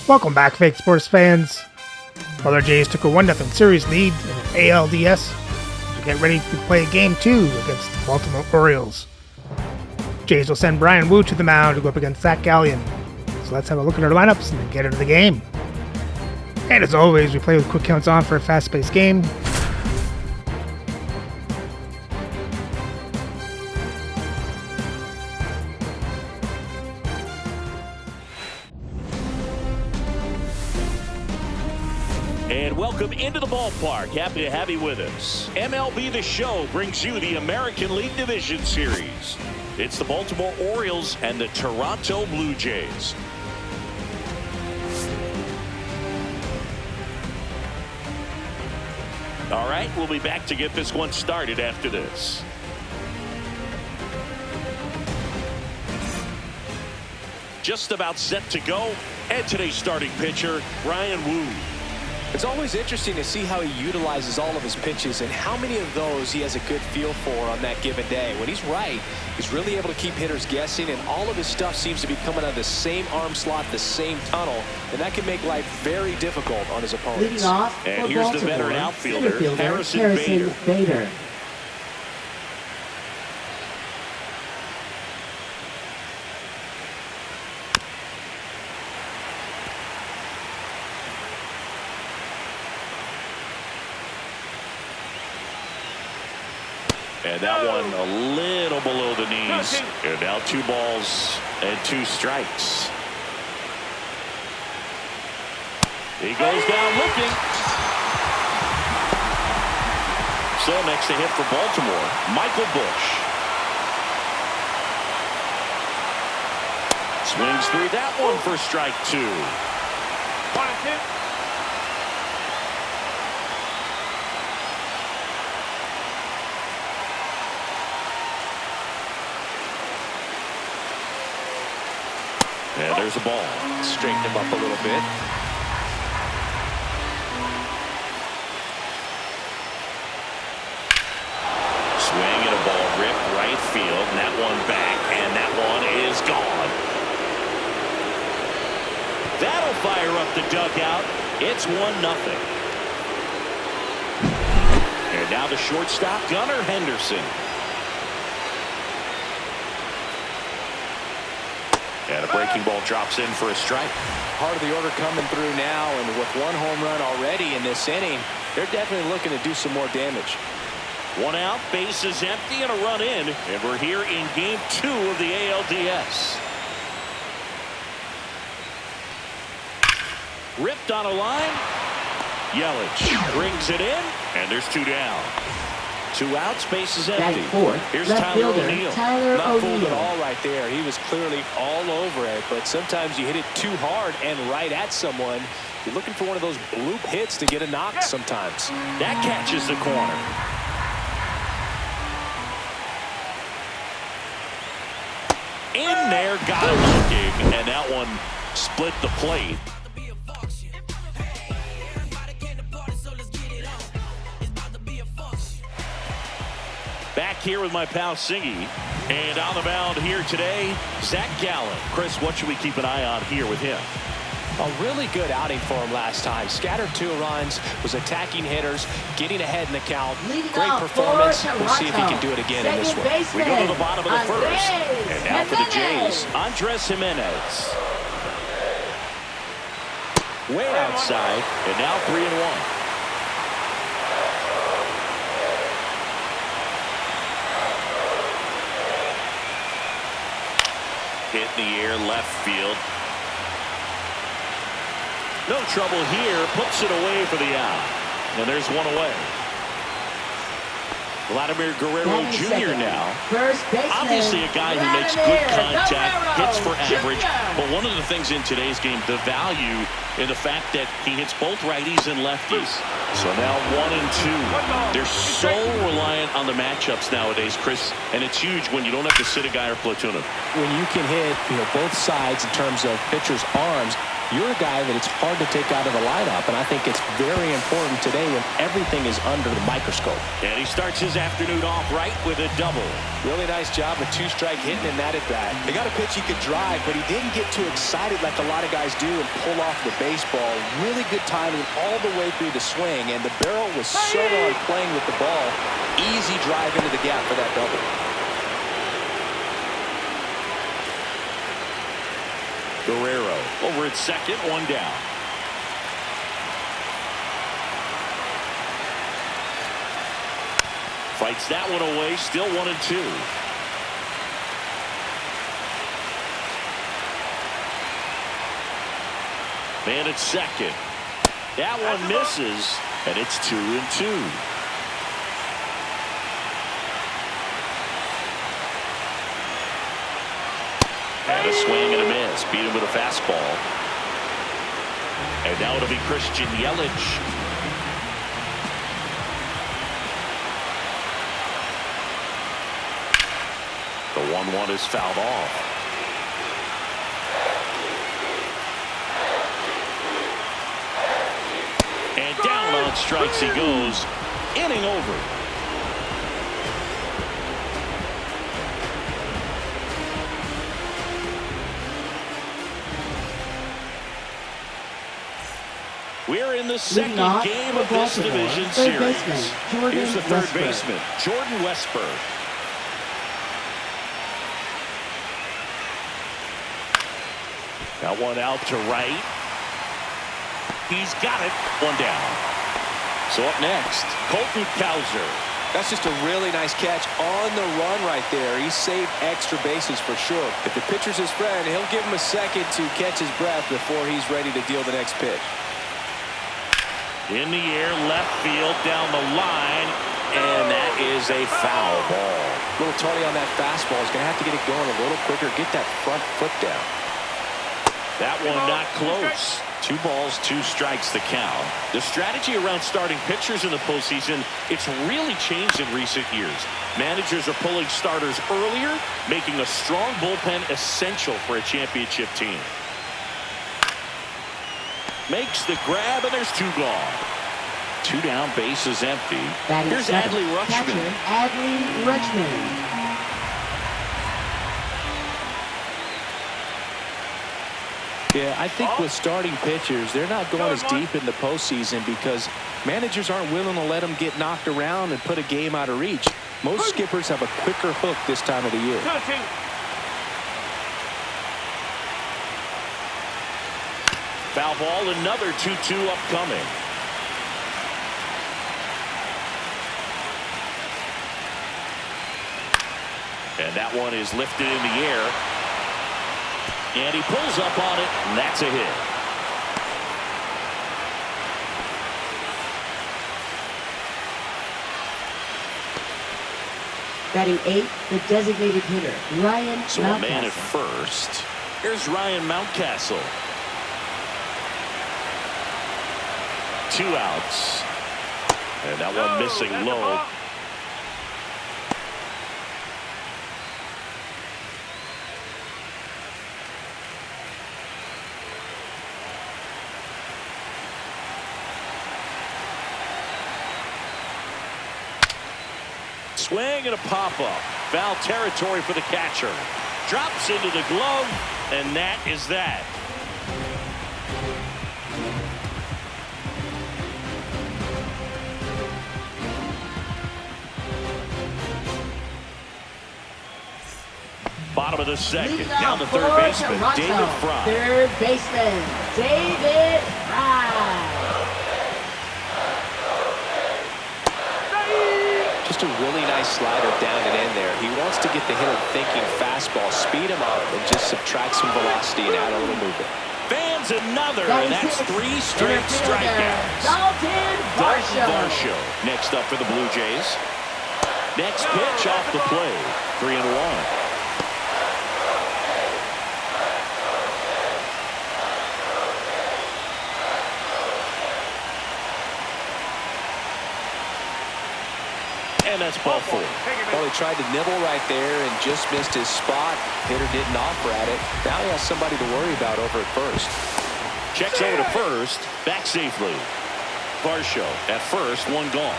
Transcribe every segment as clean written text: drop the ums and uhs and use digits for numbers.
Welcome back, fake sports fans. Well, our Jays took a 1-0 series lead in an ALDS to get ready to play Game 2 against the Baltimore Orioles. Jays will send Brian Wu to the mound to go up against Zach Gallion. So let's have a look at our lineups and then get into the game. And as always, we play with quick counts on for a fast-paced game. And welcome into the ballpark. Happy to have you with us. MLB The Show brings you the American League Division Series. It's the Baltimore Orioles and the Toronto Blue Jays. All right, we'll be back to get this one started after this. Just about set to go. And today's starting pitcher, Brian Wu. It's always interesting to see how he utilizes all of his pitches and how many of those he has a good feel for on that given day. When he's right, he's really able to keep hitters guessing, and all of his stuff seems to be coming out of the same arm slot, the same tunnel, and that can make life very difficult on his opponents. Leading off and for here's Baltimore, the veteran outfielder, Harrison Bader. And that one a little below the knees. And now 2 balls and 2 strikes. He goes down looking. So next to hit for Baltimore, Michael Bush. Swings through that one for strike 2. 1-2. And there's a ball. Straighten him up a little bit. Swing and a ball ripped right field. And that one back. And that one is gone. That'll fire up the dugout. It's 1-0. And now the shortstop, Gunnar Henderson. And a breaking ball drops in for a strike. Part of the order coming through now, and with 1 home run already in this inning, they're definitely looking to do some more damage. 1 out, bases empty, and a run in. And we're here in Game 2 of the ALDS. Ripped on a line. Yelich brings it in, and there's 2 down. 2 outs, bases empty. Here's Tyler O'Neill. Not fooled at all right there. He was clearly all over it, but sometimes you hit it too hard and right at someone. You're looking for one of those bloop hits to get a knock sometimes. That catches the corner. In there, got him looking, and that one split the plate. Back here with my pal Singy. And on the mound here today, Zach Gallion. Chris, what should we keep an eye on here with him? A really good outing for him last time. Scattered 2 runs, was attacking hitters, getting ahead in the count. Great performance. We'll see if he can do it again in this one. We go to the bottom of the first. And now for the Jays, Andres Jimenez. Way outside, and now 3-1. Hit in the air, left field. No trouble here. Puts it away for the out. And there's 1 away. Vladimir Guerrero Jr. now. Obviously a guy who makes good contact, hits for average. But one of the things in today's game, the value in the fact that he hits both righties and lefties. So now 1 and 2. They're so reliant on the matchups nowadays, Chris, and it's huge when you don't have to sit a guy or platoon him. When you can hit, both sides in terms of pitchers' arms, you're a guy that it's hard to take out of the lineup, and I think it's very important today when everything is under the microscope. And he starts his his afternoon off right with a double. Really nice job of two-strike hitting in that at-bat. They got a pitch he could drive, but he didn't get too excited like a lot of guys do and pull off the baseball. Really good timing all the way through the swing, and the barrel was so on playing with the ball. Easy drive into the gap for that double. Guerrero over at second, one down. Fights that one away, still 1-2. Man at second. That one misses, and it's 2-2. And a swing and a miss. Beat him with a fastball. And now it'll be Christian Yelich. The 1-1 is fouled off. And down on strikes he goes. Inning over. We're in the second game of this division series. Here's the third baseman, Jordan Westburg. Got one out to right. He's got it. One down. So up next, Colton Cowser. That's just a really nice catch on the run right there. He saved extra bases for sure. If the pitcher's his friend, he'll give him a second to catch his breath before he's ready to deal the next pitch. In the air, left field, down the line, and that is a foul ball. A little tardy on that fastball. He's going to have to get it going a little quicker, get that front foot down. That one not close. 2 balls, 2 strikes the count. The strategy around starting pitchers in the postseason, it's really changed in recent years. Managers are pulling starters earlier, making a strong bullpen essential for a championship team. Makes the grab, and there's 2 gone. 2 down, bases empty. Here's Adley Rutschman. Adley Rutschman. Yeah, I think with starting pitchers, they're not going as deep in the postseason because managers aren't willing to let them get knocked around and put a game out of reach. Most skippers have a quicker hook this time of the year. Foul ball, another 2-2 upcoming. And that one is lifted in the air. And he pulls up on it, and that's a hit. Batting 8, the designated hitter, Ryan Mountcastle. So a man at first. Here's Ryan Mountcastle. 2 outs. And that one missing low. Swing and a pop-up. Foul territory for the catcher. Drops into the glove, and that is that. Bottom of the second. Down to third baseman, David Fry. Third baseman, David Fry. Just a really nice slider down and in there. He wants to get the hitter thinking fastball, speed him up, and just subtract some velocity and add a little movement. Fans another, and that's 3 straight strikeouts. Dalton Varsho next up for the Blue Jays. Next pitch off the play. 3-1. And that's ball 4. Well, he tried to nibble right there and just missed his spot. Hitter didn't offer at it. Now he has somebody to worry about over at first. Checks over to first. Back safely. Varsho at first. 1 gone.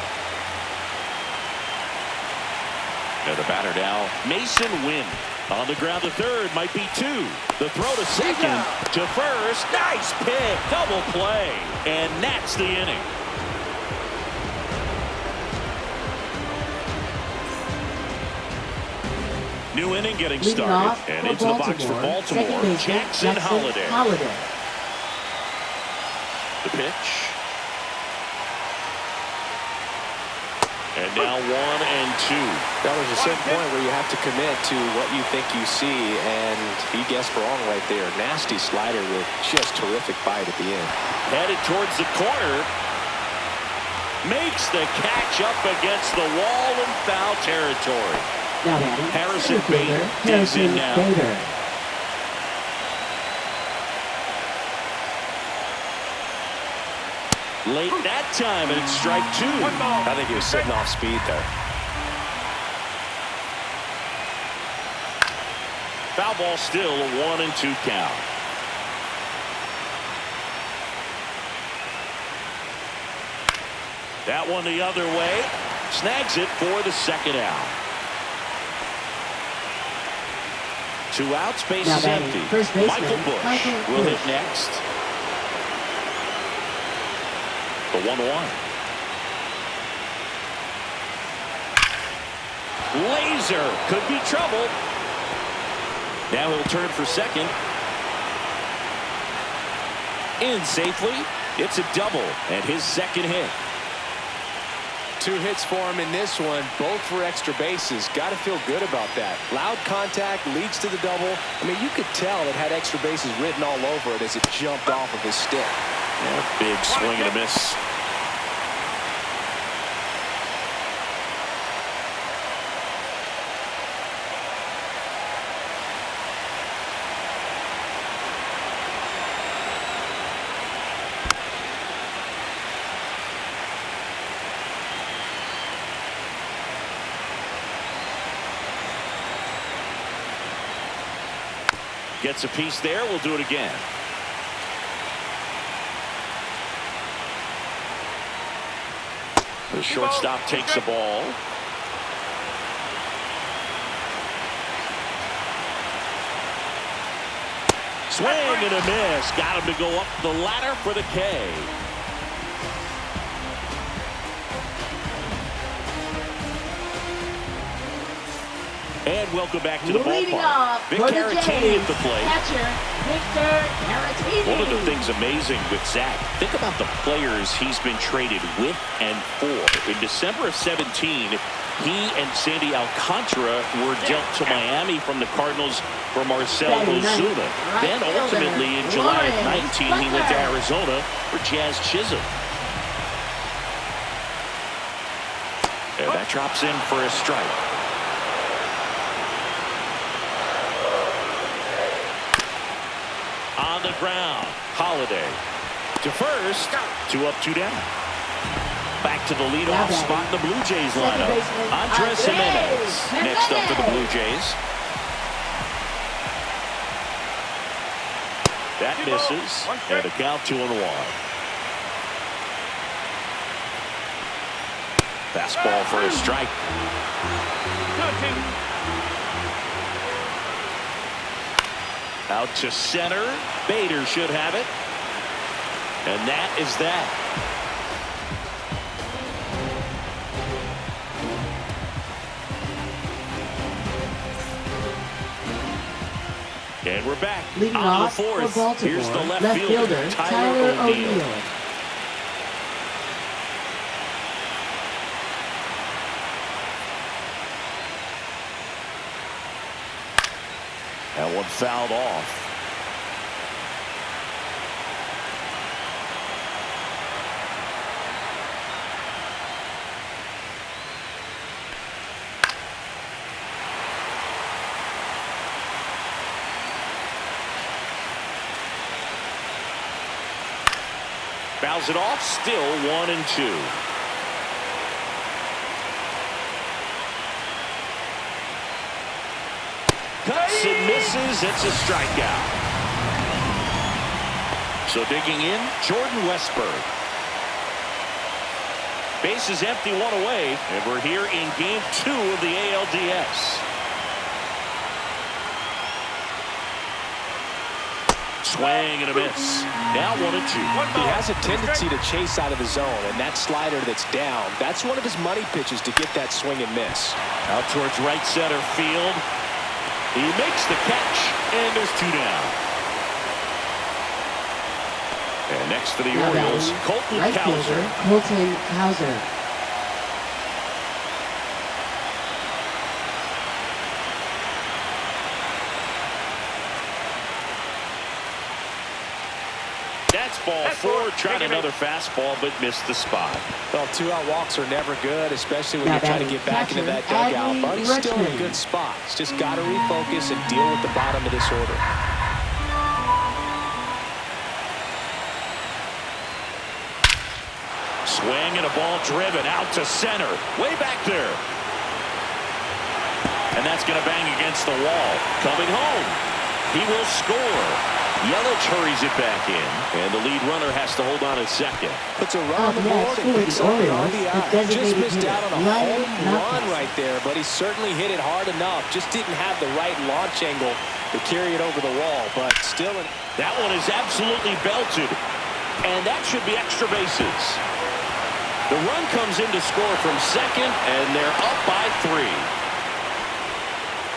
And the batter now, Mason Wynn. On the ground to third, might be two. The throw to second, to first. Nice pick, double play. And that's the inning. New inning getting started. And into the box for Baltimore, Jackson Holliday. The pitch. And now 1 and 2. Now there's a certain point where you have to commit to what you think you see, and he guessed wrong right there. Nasty slider with just terrific bite at the end. Headed towards the corner. Makes the catch up against the wall in foul territory. Now batting, Harrison Bader digs in now. Late that time, and it's strike 2. I think he was sitting off speed there. Foul ball still, a 1 and 2 count. That one the other way. Snags it for the second out. 2 outs, base is empty. Michael Busch will hit next. The 1-1. Laser could be trouble. Now he'll turn for second. In safely. It's a double and his second hit. 2 hits for him in this one, both for extra bases. Got to feel good about that. Loud contact leads to the double. I mean, you could tell it had extra bases written all over it as it jumped off of his stick. Yeah, big swing and a miss. Gets a piece there. We'll do it again. The shortstop takes the ball. Swing and a miss. Got him to go up the ladder for the K. And welcome back to the ballpark. Vic Caratini at the plate. Catcher, Victor Caratini. One of the things amazing with Zach, think about the players he's been traded with and for. In December of 17, he and Sandy Alcantara were dealt to Miami from the Cardinals for Marcell Ozuna. Then ultimately in July of 19, he went to Arizona for Jazz Chisholm. And that drops in for a strike. On the ground, Holliday to first, 2 up, 2 down. Back to the leadoff spot in the Blue Jays lineup. Andres Jimenez next up for the Blue Jays. That misses, and the count 2-1. Fastball for a strike. Out to center. Bader should have it. And that is that. And we're back. Leading on off the fourth. for Baltimore, Here's the left fielder, Tyler O'Neill. That one fouled off. Fouls it off, still 1-2. Cuts and misses. It's a strikeout. So digging in, Jordan Westburg. Bases empty, one away, and we're here in Game 2 of the ALDS. Swing and a miss. Now 1-2. He has a tendency to chase out of the zone, and that slider that's down, that's one of his money pitches to get that swing and miss. Out towards right center field. He makes the catch, and there's 2 down. And next for the Orioles, Colton Cowser. Colton Cowser. That's ball 4. Tried another fastball, but missed the spot. Well, 2-out walks are never good, especially when you're trying to get back into that dugout. But he's still in a good spot. He's just got to refocus and deal with the bottom of this order. Swing and a ball driven out to center. Way back there. And that's going to bang against the wall. Coming home. He will score. Yelich hurries it back in. And the lead runner has to hold on at second. Puts a run on the board and picks up the RBI. Just missed out on a home run right there, but he certainly hit it hard enough. Just didn't have the right launch angle to carry it over the wall, but still. That one is absolutely belted. And that should be extra bases. The run comes in to score from second, and they're up by 3.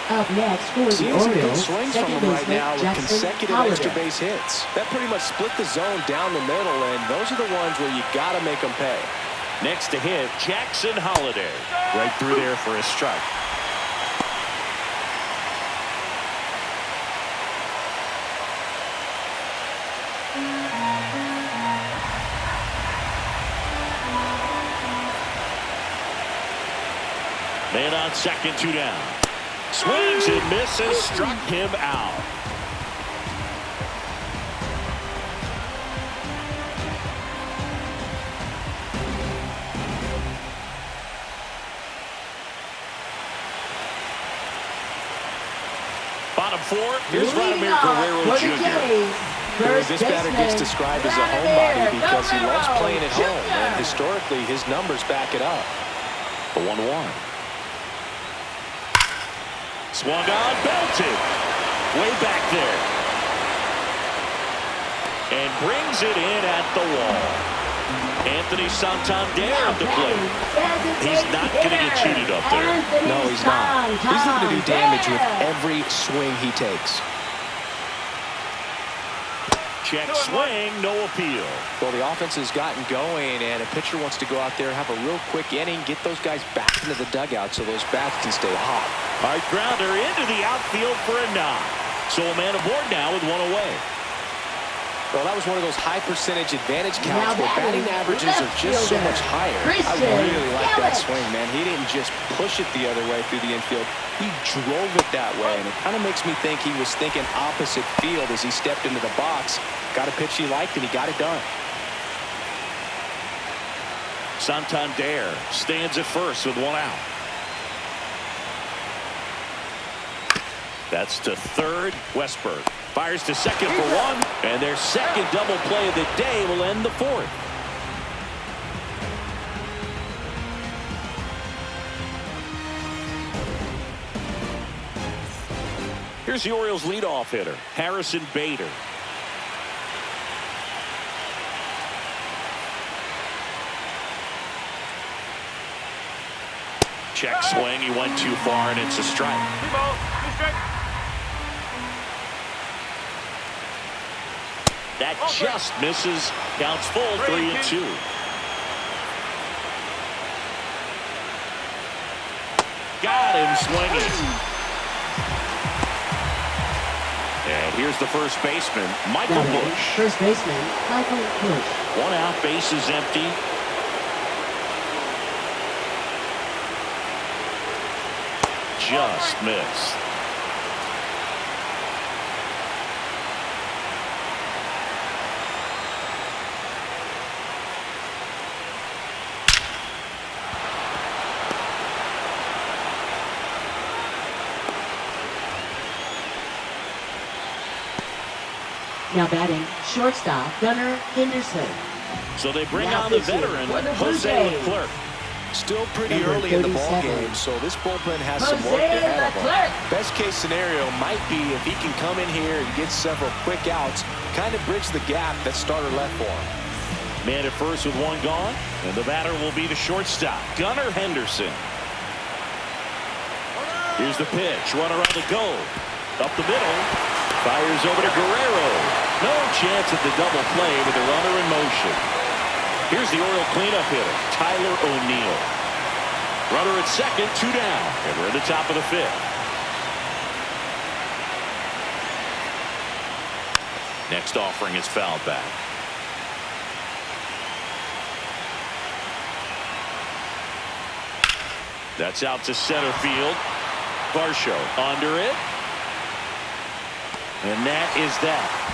Up next for the Orioles, good swings from him right now with consecutive extra base hits. That pretty much split the zone down the middle, and those are the ones where you got to make them pay. Next to hit, Jackson Holliday. Right through there for a strike. Man on second, 2 down. Swings and misses, struck him out. Bottom 4, here's Vladimir Guerrero Jr. This batter gets described as a homebody because he loves playing at home, and historically his numbers back it up. The 1-1. Swung on, belted. Way back there. And brings it in at the wall. Anthony Santander at the plate. He's not going to get cheated up there. No, he's not. He's looking to do damage with every swing he takes. Check swing, no appeal. Well, the offense has gotten going, and a pitcher wants to go out there, have a real quick inning, get those guys back into the dugout so those bats can stay hot. Hard grounder into the outfield for a knock. So a man aboard now with 1 away. Well, that was one of those high percentage advantage counts where batting averages are just so much higher. I really like that swing, man. He didn't just push it the other way through the infield. He drove it that way, and it kind of makes me think he was thinking opposite field as he stepped into the box. Got a pitch he liked, and he got it done. Santander stands at first with 1 out. That's to third. Westberg fires to second for 1, and their second double play of the day will end the 4th. Here's the Orioles leadoff hitter, Harrison Bader. Check swing, he went too far, and it's a strike. That just misses. Counts full, 3-2. Got him swinging. And here's the first baseman, Michael Busch. First baseman, Michael Busch. 1 out, base is empty. Just missed. Now batting, shortstop, Gunnar Henderson. So they bring on the veteran, Jose Leclerc. Still pretty early in the ball game, so this bullpen has some work ahead of him. Best case scenario might be if he can come in here and get several quick outs, kind of bridge the gap that starter left for him. Man at first with one gone, and the batter will be the shortstop, Gunnar Henderson. Here's the pitch, runner on the go. Up the middle, fires over to Guerrero. No chance at the double play with the runner in motion. Here's the Oriole cleanup hitter, Tyler O'Neill. Runner at second, 2 down, and we're at the top of the 5th. Next offering is fouled back. That's out to center field. Varsho under it. And that is that.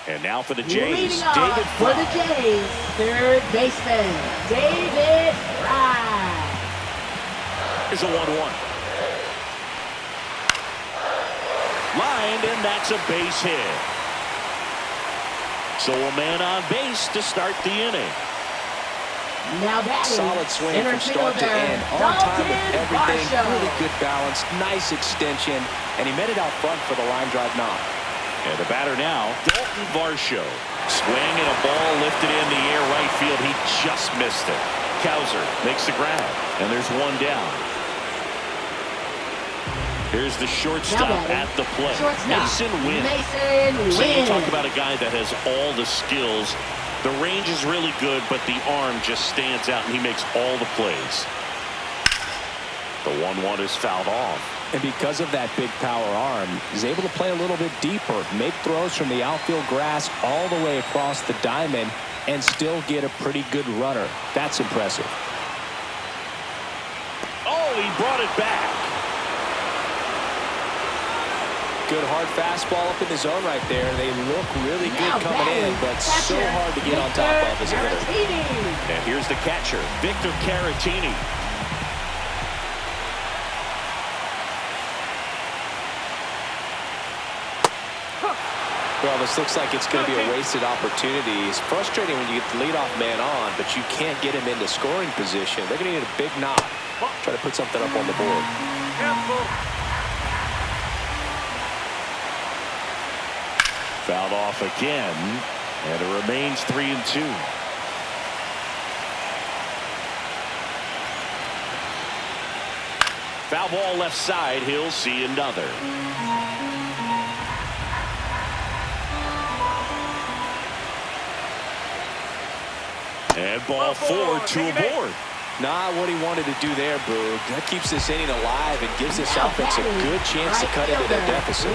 And now for the Jays, David for the Jays, third baseman, David Fry. Here's a 1-1. Lined, and that's a base hit. So a man on base to start the inning. Now batting, solid swing from start to end, on time with everything, really good balance, nice extension, and he met it out front for the line drive knock. And the batter now, Dalton Varsho. Swing and a ball lifted in the air right field. He just missed it. Cowser makes the grab, and there's one down. Here's the shortstop at the plate. Mason Wynn. So you talk about a guy that has all the skills. The range is really good, but the arm just stands out, and he makes all the plays. The 1-1 is fouled off. And because of that big power arm, he's able to play a little bit deeper, make throws from the outfield grass all the way across the diamond, and still get a pretty good runner. That's impressive. Oh, he brought it back. Good hard fastball up in the zone right there. They look really good coming in, but so hard to get on top of as a hitter. And here's the catcher, Victor Caratini. Well, this looks like it's going to be a wasted opportunity. It's frustrating when you get the leadoff man on, but you can't get him into scoring position. They're going to need a big knock. Try to put something up on the board. Fouled off again, and it remains 3-2. Foul ball left side. He'll see another. And ball 4, 2 aboard. Not what he wanted to do there, Boog. That keeps this inning alive and gives this offense a good chance to cut into their deficit.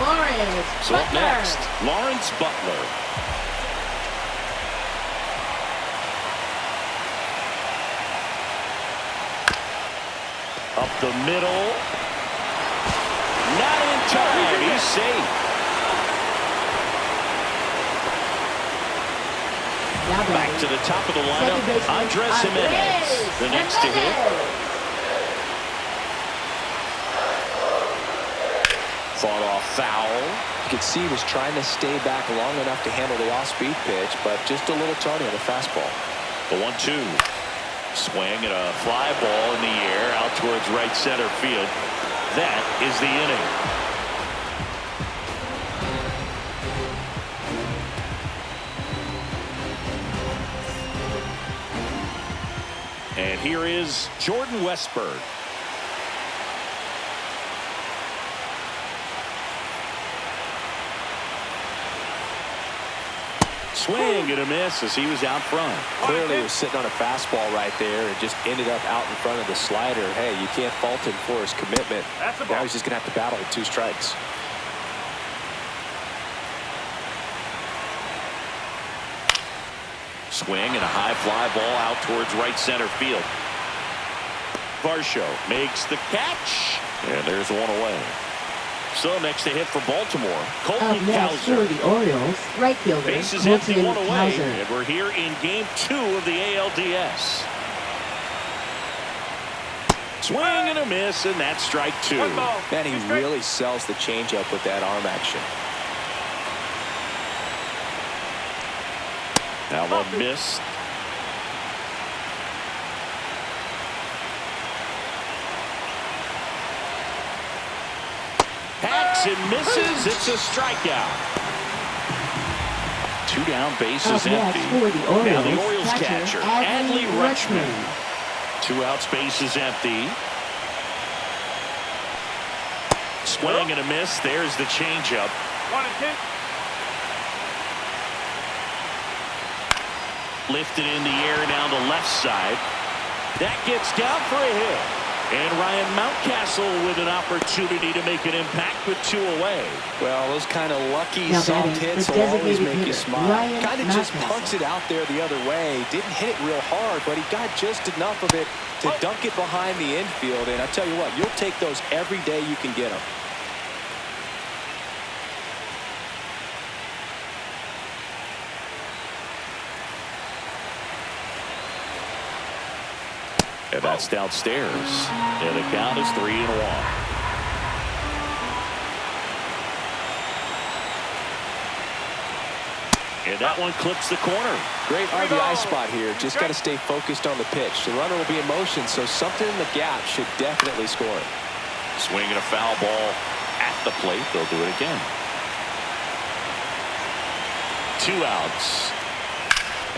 So up next, Lawrence Butler. Up the middle. Not in time. He's safe. Back to the top of the lineup, Andres Jimenez, the next to hit. Fought off foul. You could see he was trying to stay back long enough to handle the off-speed pitch, but just a little tardy on the fastball. The 1-2. Swing and a fly ball in the air out towards right center field. That is the inning. And here is Jordan Westburg. Swing and a miss as he was out front. Clearly he was sitting on a fastball right there and just ended up out in front of the slider. Hey, you can't fault him for his commitment. Now he's just going to have to battle with 2 strikes. Swing and a high fly ball out towards right center field. Varsho makes the catch, and there's one away. So next to hit for Baltimore, Colton Cowser. For the Orioles, right fielder, Bases empty, one away, and we're here in Game 2 of the ALDS. Swing and a miss, and that's strike two. Man, he really sells the changeup with that arm action. That one missed. Hacks and misses. It's a strikeout. Two down, bases empty. Now the Orioles catcher, Adley Rutschman. 2 outs, bases empty. Swing and a miss. There's the changeup. 1-2. Lifted in the air down the left side. That gets down for a hit. And Ryan Mountcastle with an opportunity to make an impact with 2 away. Well, those kind of lucky soft hits will always make you smile. Kind of just punts it out there the other way. Didn't hit it real hard, but he got just enough of it to dunk it behind the infield. And I tell you what, you'll take those every day you can get them. And that's downstairs. And the count is 3-1. And that one clips the corner. Great RBI spot here. Just got to stay focused on the pitch. The runner will be in motion, so something in the gap should definitely score it. Swinging a foul ball at the plate. They'll do it again. 2 outs.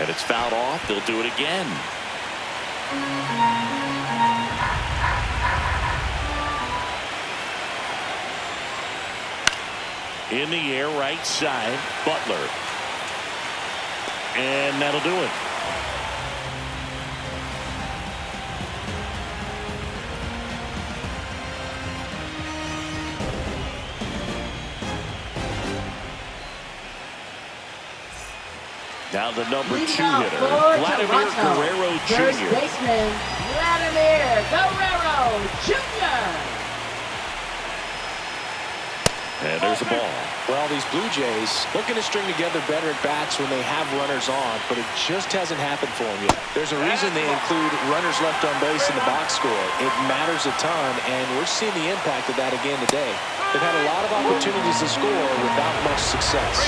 And it's fouled off. They'll do it again. In the air, right side, Butler. And that'll do it. Now the number 2 hitter, Vladimir Guerrero Jr. First baseman, Vladimir Guerrero Jr. And there's a ball. Well, these Blue Jays looking to string together better at bats when they have runners on, but it just hasn't happened for them yet. There's a reason they include runners left on base in the box score. It matters a ton, and we're seeing the impact of that again today. They've had a lot of opportunities to score without much success.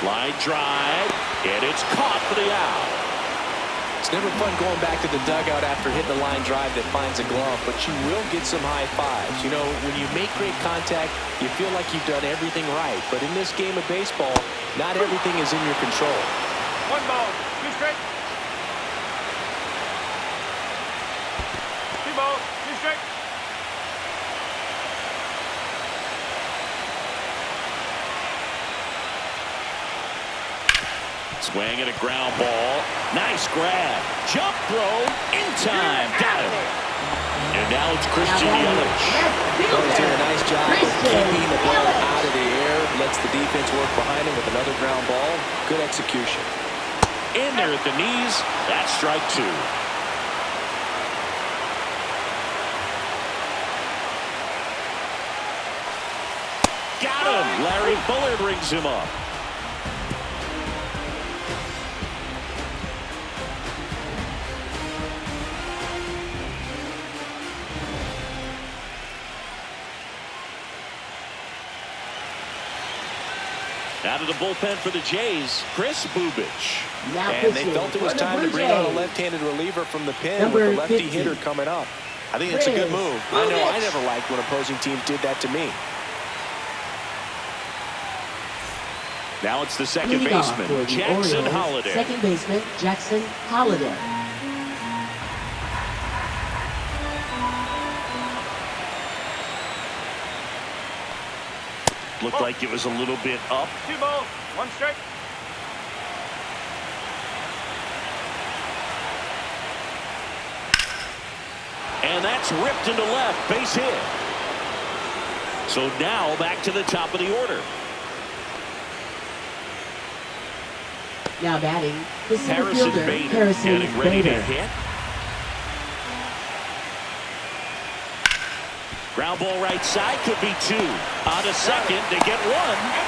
Line drive, and it's caught for the out. It's never fun going back to the dugout after hitting a line drive that finds a glove, but you will get some high fives. You know, when you make great contact, you feel like you've done everything right. But in this game of baseball, not everything is in your control. 1 ball, 2 straight. 2 balls, 2 straight. Swing and a ground ball. Nice grab. Jump throw. In time. Got it. And now it's Christian Yelich. He's doing a nice job of keeping the ball out of the air. Lets the defense work behind him with another ground ball. Good execution. In there at the knees. That's strike 2. Got him. Larry Bullard rings him up. Out of the bullpen for the Jays, Chris Bubich. And they felt it was time to bring on a left-handed reliever from the pen with a lefty hitter coming up. I think it's a good move. I know I never liked when opposing teams did that to me. Now it's the second baseman, Jackson Holliday. Second baseman, Jackson Holliday. Looked like it was a little bit up. 2 balls, 1 strike. And that's ripped into left, base hit. So now back to the top of the order. Now batting, the center Harrison fielder, Bader Harrison getting ready Bader. to hit. Ground ball right side, could be 2. On a second, they get 1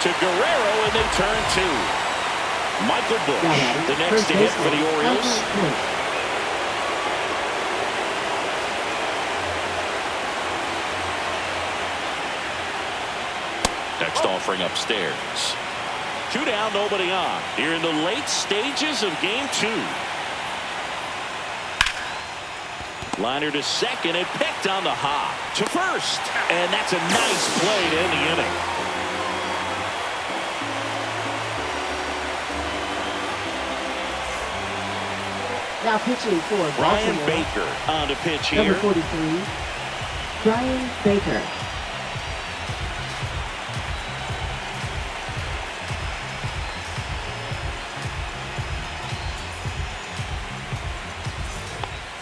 to Guerrero, and they turn 2. Michael Busch, the next to hit for the Orioles. Text offering upstairs. 2 down, nobody on. Here in the late stages of game 2. Liner to second and picked on the hop to first. And that's a nice play to end the inning. Now pitching for Brian Baltimore. Baker on to pitch here. Number 43, Brian Baker.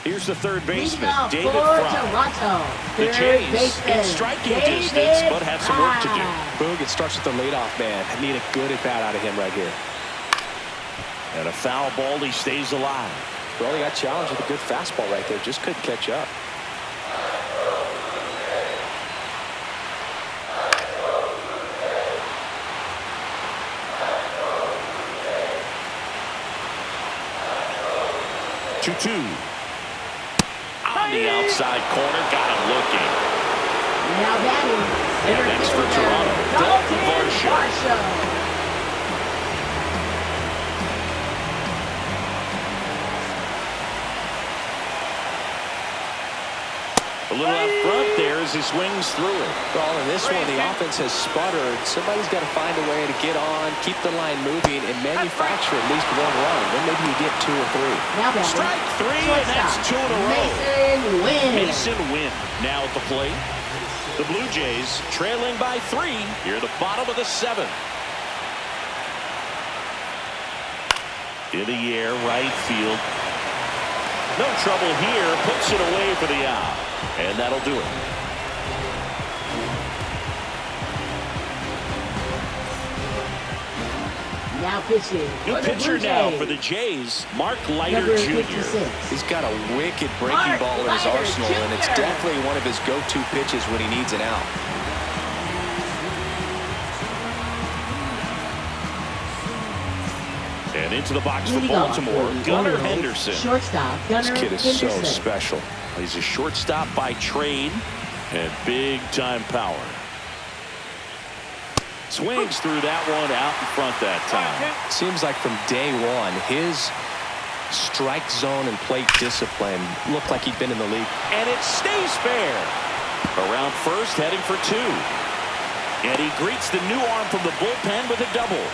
Here's the third baseman, Leading off David for Fry. Toronto. The Third Jays baseman, in striking David distance, but have some work to do. Fry. Boog, it starts with the leadoff man. I need a good at-bat out of him right here. And a foul ball, he stays alive. Well, he got challenged with a good fastball right there. Just couldn't catch up. Two. On the outside corner, got him looking. Now batting. And next for Toronto, Dalton Varsho. A little out front there as he swings through it. Well, in this one, the offense has sputtered. Somebody's got to find a way to get on, keep the line moving, and manufacture at least one run. Then maybe you get 2 or 3. Now batting. Strike 3, and that's 2 in a row. Mason Wynn. Mason Wynn now at the plate. The Blue Jays trailing by 3 here at the bottom of the 7th. In the air, right field. No trouble here. Puts it away for the out. And that'll do it. Now pitching. New pitcher now for the Jays, Mark Leiter Number Jr. 56. He's got a wicked breaking Mark ball in his Leiter arsenal, and it's Jr. definitely one of his go-to pitches when he needs an out. And into the box for Leading off Baltimore, for the Gunnar Orioles, Henderson. Shortstop, Gunnar This kid is so Henderson. special. He's a shortstop by trade and big-time power. Swings through that one out in front that time. Seems like from day one, his strike zone and plate discipline looked like he'd been in the league. And it stays fair. Around first, heading for 2. And he greets the new arm from the bullpen with a double.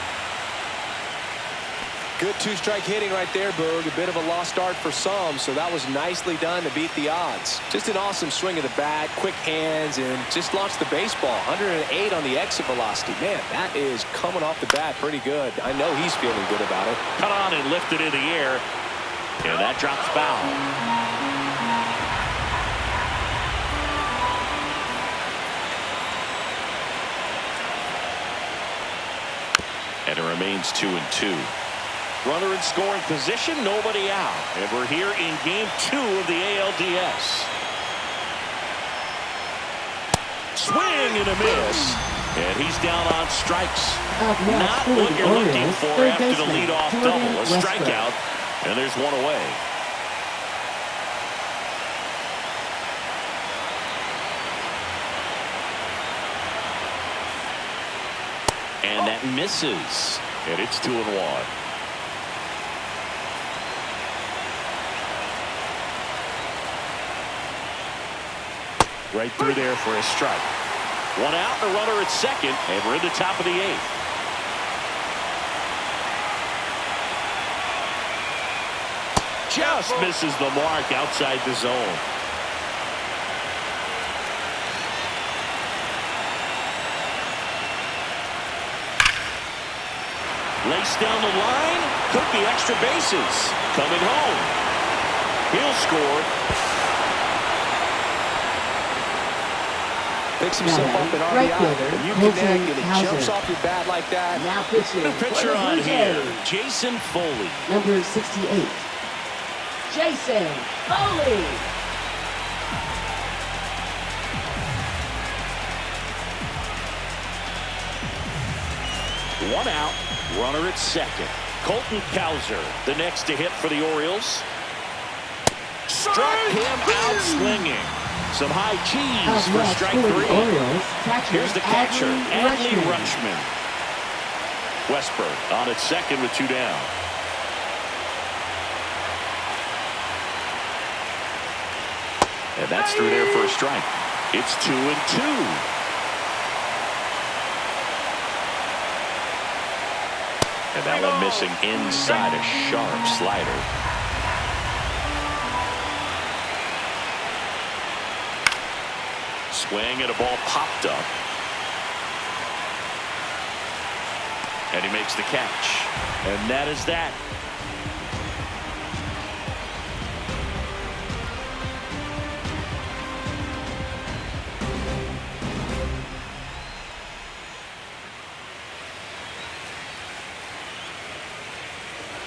Good 2-strike hitting right there, Boog. A bit of a lost start for some, so that was nicely done to beat the odds. Just an awesome swing of the bat, quick hands, and just launched the baseball. 108 on the exit velocity. Man, that is coming off the bat pretty good. I know he's feeling good about it. Cut on and lifted in the air. And that drops foul. And it remains 2-2. Runner in scoring position, nobody out. And we're here in game 2 of the ALDS. Swing and a miss. And he's down on strikes. Not what you're looking for after the leadoff double. A strikeout. And there's one away. And that misses. And it's 2-1. Right through there for a strike. One out, and a runner at second, and we're in the top of the 8th. Just misses the mark outside the zone. Laced down the line, took the extra bases. Coming home. He'll score. Picks himself up in Right RBI. fielder, When you Colton connect and it Hauser. jumps off your bat like that. Now pitching. New for pitcher the on Blue here, Jays, Jason Foley. Number 68. Jason Foley. One out, runner at second. Colton Hauser, the next to hit for the Orioles. Struck him out swinging. Some high cheese Up for next strike for the 3. Orioles, catcher Here's the catcher, Adley Rutschman. Westburg on at second with 2 down. And that's through there for a strike. It's 2-2. And that one missing inside, a sharp slider. Swing and a ball popped up. And he makes the catch. And that is that.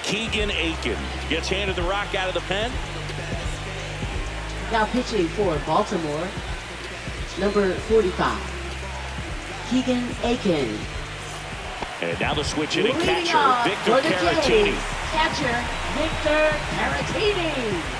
Keegan Aiken gets handed the rock out of the pen. Now pitching for Baltimore, number 45, Keegan Aiken. And now the switch hitting catcher, Victor Victor Caratini. Catcher, Victor Caratini.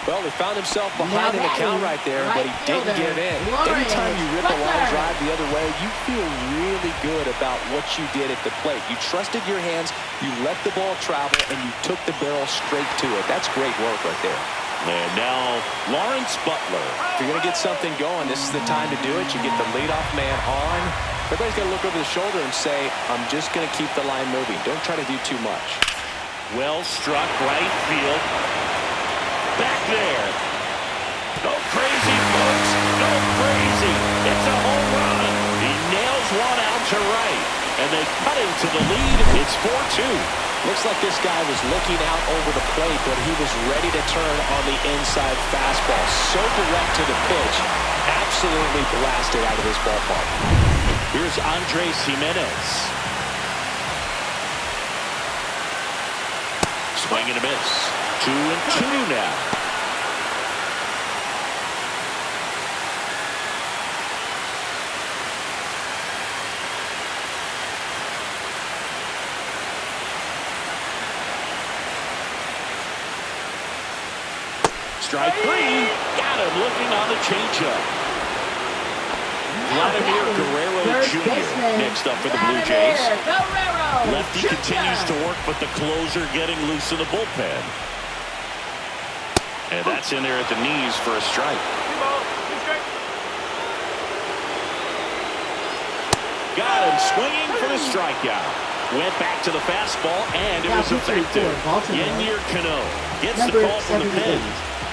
Well, he found himself behind in the count right there, but he didn't give in. Anytime you rip a line drive the other way, you feel really good about what you did at the plate. You trusted your hands, you let the ball travel, and you took the barrel straight to it. That's great work right there. And now Lawrence Butler. If you're going to get something going, this is the time to do it. You get the leadoff man on. Everybody's got to look over the shoulder and say, I'm just going to keep the line moving. Don't try to do too much. Well struck right field. Back there. Go crazy, folks. Go crazy. It's a home run. He nails one out to right. And they cut him to the lead. It's 4-2. Looks like this guy was looking out over the plate, but he was ready to turn on the inside fastball. So direct to the pitch. Absolutely blasted out of this ballpark. Here's Andres Jimenez. Swing and a miss. 2-2 now. Strike 3. Got him looking on the changeup. Vladimir Guerrero Jr. next up for the Blue Jays. Lefty continues to work, but the closer getting loose in the bullpen. And that's in there at the knees for a strike. Got him swinging for the strikeout. Went back to the fastball, and it was effective. Yennier Cano gets the call from the pen.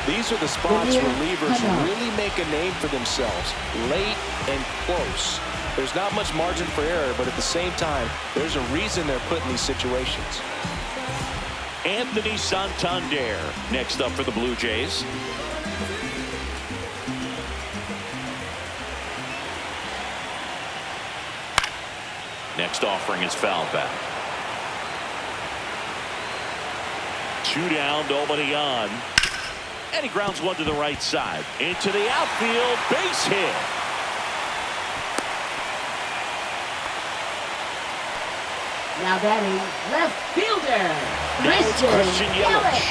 These are the spots relievers really make a name for themselves. Late and close. There's not much margin for error, but at the same time, there's a reason they're put in these situations. Anthony Santander next up for the Blue Jays. Next offering is fouled back. 2 down, nobody on. And he grounds one to the right side. Into the outfield, base hit. Now batting left fielder, Now it's Christian Yelich.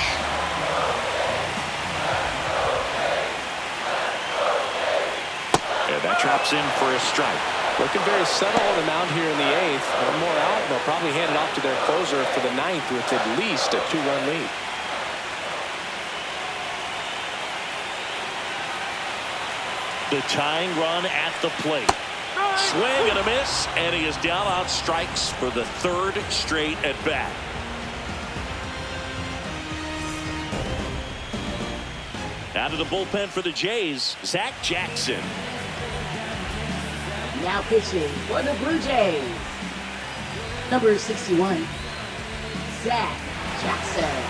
And that drops in for a strike. Looking very settled on the mound here in the 8th. One more out, and they'll probably hand it off to their closer for the 9th with at least a 2-run lead. The tying run at the plate. Swing and a miss, and he is down on strikes for the 3rd straight at bat. Out of the bullpen for the Jays, Zach Jackson. Now pitching for the Blue Jays, number 61, Zach Jackson.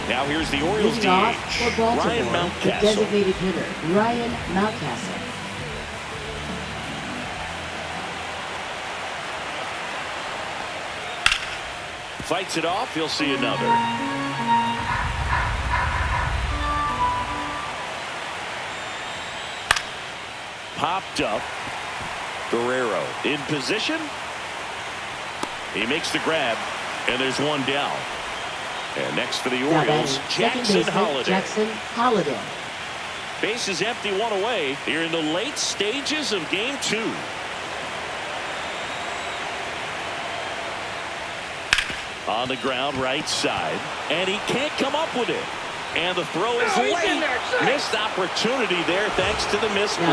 Now here's the Orioles Leading off DH, for Baltimore, Ryan the Mountcastle. designated hitter, Ryan Mountcastle. Fights it off, he'll see another. popped up. Guerrero in position. He makes the grab, and there's one down. And next for the Orioles, Jackson Holiday. Base is empty, one away. Here in the late stages of game 2. On the ground, right side, and he can't come up with it. And the throw is late. Missed opportunity there thanks to the misplay.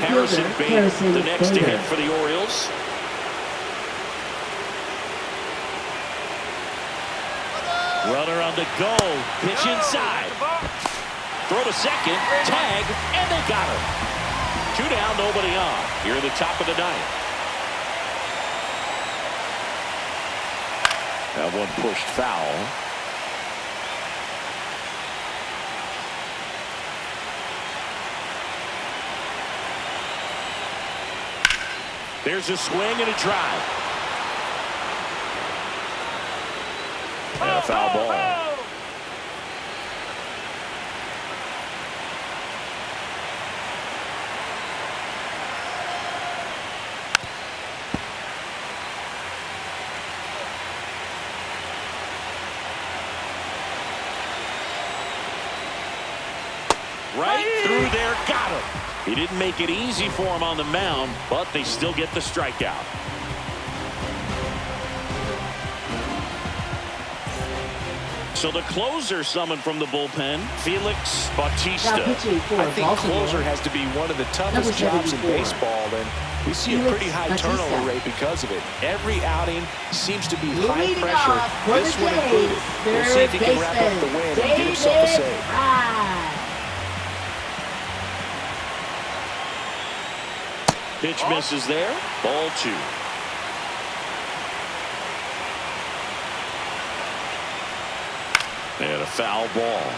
Harrison Bates, the next to hit for the Orioles. Runner on the go. Pitch inside. Throw to second. Tag. And they got him. 2 down, nobody on. Here at the top of the 9th. That one pushed foul. There's a swing and a drive. And a foul ball. Right through there, got him. He didn't make it easy for him on the mound, but they still get the strikeout. So the closer summoned from the bullpen, Felix Bautista. I think closer has to be one of the toughest jobs in baseball, and we see a pretty high turnover rate because of it. Every outing seems to be high pressure, this one included. We'll see if he can wrap up the win and get himself a save. Pitch misses there. Ball 2. And a foul ball.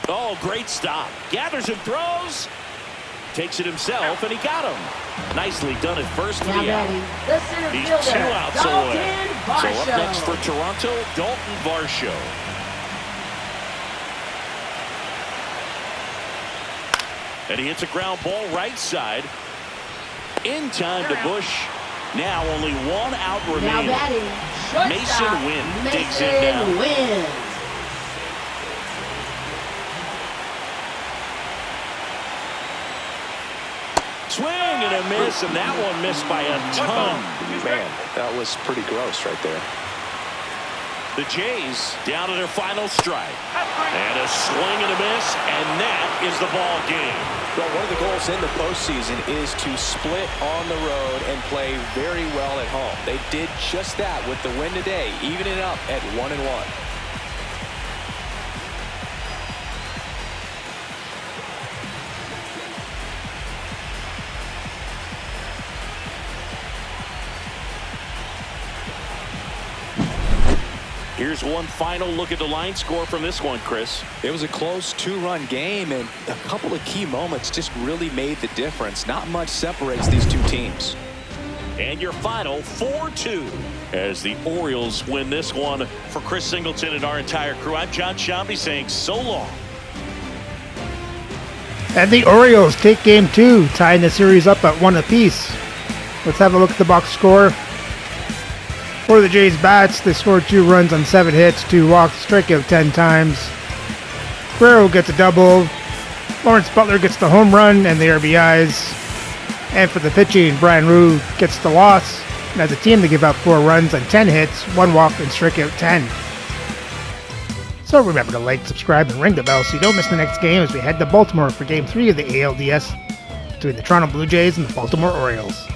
Oh, great stop. Gathers and throws. Takes it himself, and he got him. Nicely done at first for the out. He's 2 outs away. So up next for Toronto, Dalton Varsho. And he hits a ground ball right side. In time to Bush. Now only 1 out remaining. Mason Wynn digs in now. Swing and a miss, and that one missed by a ton. Man, that was pretty gross right there. The Jays down to their final strike. And a swing and a miss, and that is the ball game. Well, one of the goals in the postseason is to split on the road and play very well at home. They did just that with the win today, evening it up at 1-1. Here's one final look at the line score from this one, Chris. It was a close 2-run game, and a couple of key moments just really made the difference. Not much separates these two teams. And your final 4-2 as the Orioles win this one. For Chris Singleton and our entire crew, I'm John Shambi saying so long. And the Orioles take game 2, tying the series up at 1 apiece. Let's have a look at the box score. For the Jays bats, they scored 2 runs on 7 hits, 2 walks, strike out 10 times. Guerrero gets a double. Lawrence Butler gets the home run and the RBIs. And for the pitching, Brian Rue gets the loss. And as a team, they give up 4 runs on 10 hits, 1 walk, and strike out 10. So remember to like, subscribe, and ring the bell so you don't miss the next game as we head to Baltimore for Game 3 of the ALDS between the Toronto Blue Jays and the Baltimore Orioles.